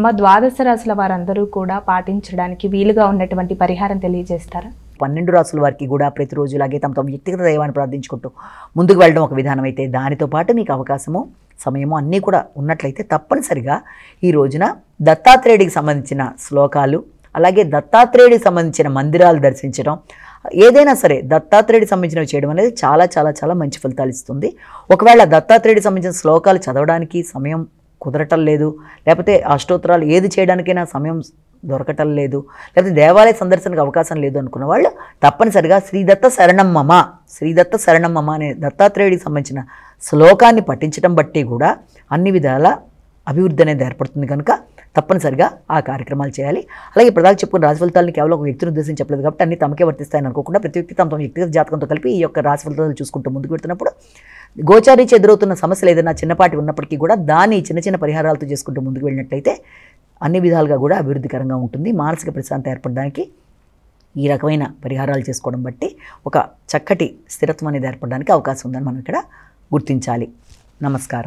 మా ద్వాదశ రాశుల వారందరూ కూడా పాటించడానికి వీలుగా ఉన్నటువంటి పరిహారం తెలియజేస్తారా? 12 రాసుల వారికి కూడా ప్రతిరోజులాగే తమ వ్యక్తిగత దైవాన్ని ప్రార్థించుకుంటూ ముందుకు వెళ్ళడం ఒక విధానం అయితే, దానితో పాటు మీకు అవకాశము సమయము అన్నీ కూడా ఉన్నట్లయితే తప్పనిసరిగా ఈ రోజున దత్తాత్రేయుడికి సంబంధించిన శ్లోకాలు, అలాగే దత్తాత్రేయుడికి సంబంధించిన మందిరాలు దర్శించడం, ఏదైనా సరే దత్తాత్రేయుడికి సంబంధించినవి చేయడం అనేది చాలా చాలా చాలా మంచి ఫలితాలు ఇస్తుంది. ఒకవేళ దత్తాత్రేయుడికి సంబంధించిన శ్లోకాలు చదవడానికి సమయం కుదరటం లేదు, లేకపోతే అష్టోత్తరాలు ఏది చేయడానికైనా సమయం దొరకటం లేదు, లేకపోతే దేవాలయ సందర్శనకు అవకాశం లేదు అనుకున్న వాళ్ళు తప్పనిసరిగా శ్రీదత్త శరణమ్మమ్మ అనే దత్తాత్రేయుడికి సంబంధించిన శ్లోకాన్ని పఠించడం బట్టి కూడా అన్ని విధాల అభివృద్ధి అనేది ఏర్పడుతుంది. కనుక తప్పనిసరిగా ఆ కార్యక్రమాలు చేయాలి. అలాగే ప్రధాన చెప్పుకున్న రాశి ఫలితాలని కేవలం ఒక వ్యక్తిని ఉద్దేశించి చెప్పలేదు కాబట్టి అన్ని తమకే వర్తిస్తాయని అనుకోకుండా ప్రతి వ్యక్తి తమ వ్యక్తిగత జాతకంతో కలిపి ఈ యొక్క రాశి ఫలితాలు చూసుకుంటూ ముందుకు పెడుతున్నప్పుడు గోచారీచి ఎదురవుతున్న సమస్యలు ఏదైనా చిన్నపాటి ఉన్నప్పటికీ కూడా దాన్ని చిన్న చిన్న పరిహారాలతో చేసుకుంటూ ముందుకు వెళ్ళినట్లయితే అన్ని విధాలుగా కూడా అభివృద్ధికరంగా ఉంటుంది. మానసిక ప్రశాంతత ఏర్పడడానికి ఈ రకమైన పరిహారాలు చేసుకోవడం బట్టి ఒక చక్కటి స్థిరత్వం అనేది ఏర్పడడానికి అవకాశం ఉందని మనం ఇక్కడ గుర్తించాలి. నమస్కారం.